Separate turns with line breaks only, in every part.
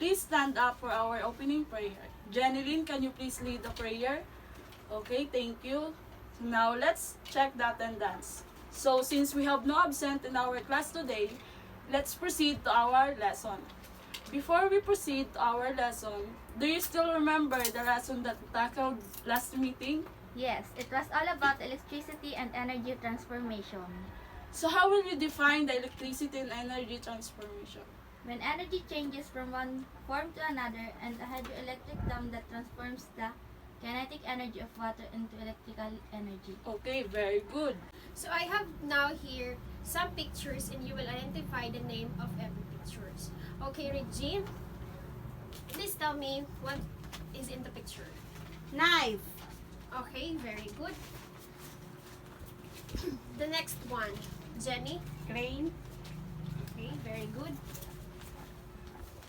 please stand up for our opening prayer. Jeneline, can you please lead the prayer? Okay, thank you. So now let's check the attendance. So since we have no absent in our class today, let's proceed to our lesson. Before we proceed to our lesson, do you still remember the lesson that we tackled last meeting?
Yes, it was all about electricity and energy transformation.
So how will you define the electricity and energy transformation?
When energy changes from one form to another and a hydroelectric dam that transforms the kinetic energy of water into electrical energy.
Okay, very good.
So I have now here some pictures and you will identify the name of every pictures. Okay, Regine, please tell me what is in the picture.
Knife.
Okay, very good. The next one, Jenny.
Crane.
Okay, very good.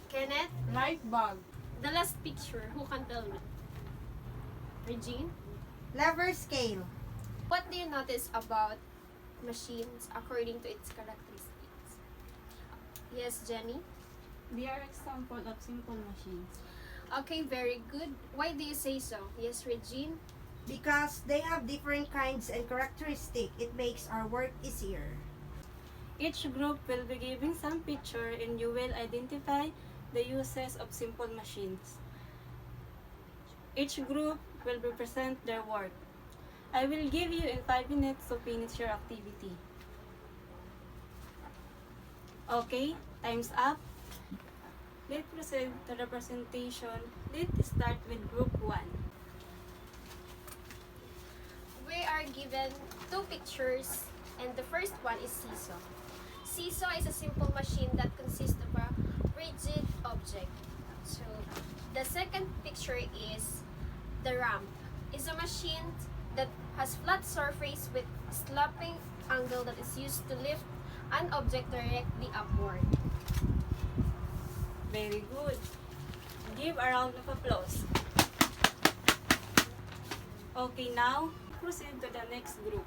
Kenneth,
Light bulb.
the last picture, who can tell me? Regine,
Lever scale.
what do you notice about machines according to its characteristics? Yes, Jenny.
They are example of simple machines.
Okay, very good. Why do you say so? Yes, Regine.
Because they have different kinds and characteristics, it makes our work easier.
Each group will be giving some picture and you will identify the uses of simple machines. Each group will present their work. I will give you in 5 minutes to finish your activity. Okay, time's up. Let's proceed to the presentation. Let's start with group 1.
We are given two pictures and the first one is seesaw. Seesaw is a simple machine that consists of a rigid object. So the second picture is the ramp. It's a machine that has flat surface with sloping angle that is used to lift an object directly upward.
Very good. Give a round of applause. Okay, now proceed to the next group.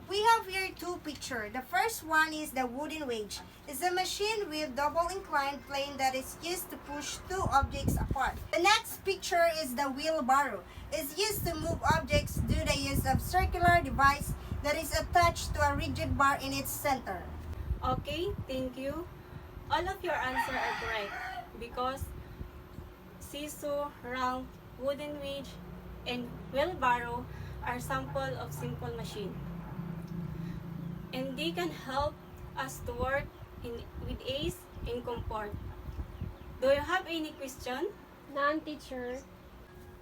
We have here two pictures. The first one is the wooden wedge. It's a machine with double inclined plane that is used to push two objects apart. The next picture is the wheelbarrow. It's used to move objects due to the use of circular device that is attached to a rigid bar in its center.
Okay, thank you. All of your answers are correct because seesaw, ramp, wooden wedge, and wheelbarrow are sample of simple machine. And they can help us to work with ease and comfort. Do you have any question?
None, teacher.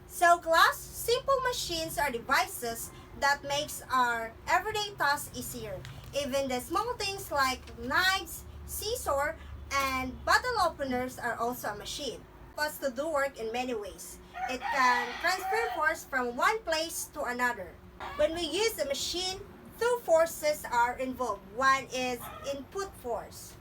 So class, simple machines are devices that makes our everyday tasks easier. Even the small things like knives, scissors, and bottle openers are also a machine. Us to do work in many ways. It can transfer force from one place to another. When we use a machine, two forces are involved. One is input force.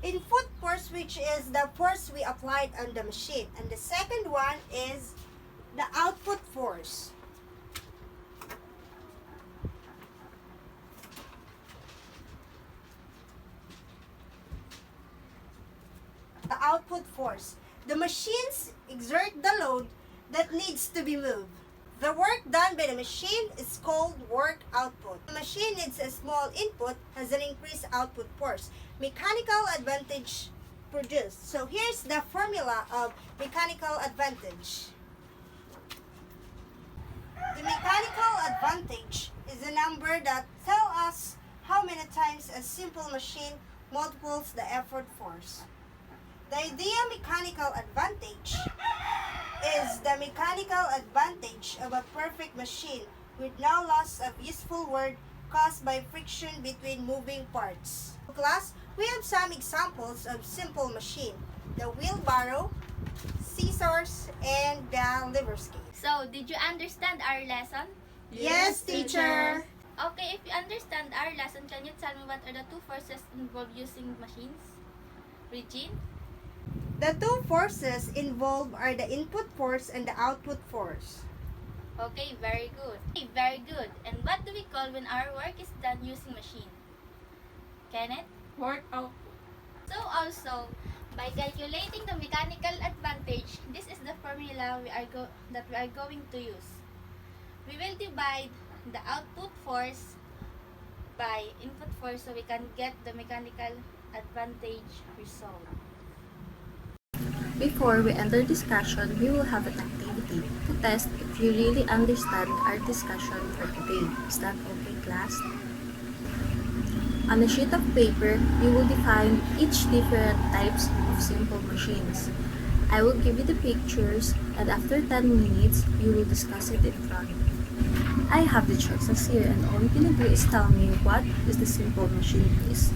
Input force, which is the force we applied on the machine. And the second one is the output force. The output force. The machines exert the load that needs to be moved. The work done by the machine is called work output. The machine needs a small input, has an increased output force. Mechanical advantage produced. So here's the formula of mechanical advantage. The mechanical advantage is a number that tells us how many times a simple machine multiples the effort force. The idea mechanical advantage is the mechanical advantage of a perfect machine with no loss of useful work caused by friction between moving parts. Class, we have some examples of simple machine: the wheelbarrow, scissors, and the lever scale.
So, did you understand our lesson?
Yes, teacher.
Okay, if you understand our lesson, can you tell me what are the two forces involved using machines? Regine?
The two forces involved are the input force and the output force.
Okay, very good. Okay, very good. And what do we call when our work is done using machine? Kenneth?
Work output.
So also, by calculating the mechanical advantage, this is the formula that we are going to use. We will divide the output force by input force so we can get the mechanical advantage result.
Before we enter discussion, we will have an activity to test if you really understand our discussion for today. Is that okay, class? On a sheet of paper, you will define each different types of simple machines. I will give you the pictures, and after 10 minutes, you will discuss it in front. I have the choices here, and all you can do is tell me what is the simple machine is.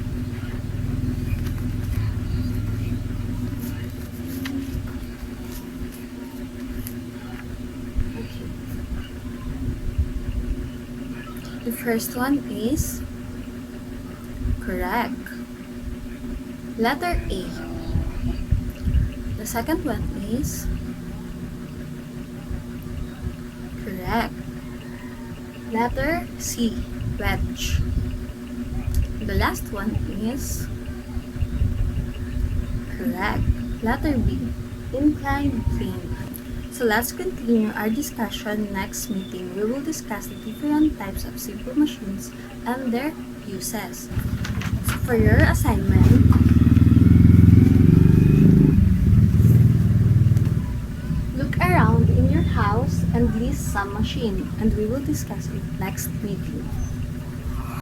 The first one is correct. Letter A. The second one is correct. Letter C. Wedge. The last one is correct. Letter B. Inclined plane. So let's continue our discussion next meeting. We will discuss the different types of simple machines and their uses. So for your assignment, look around in your house and list some machine, and we will discuss it next meeting.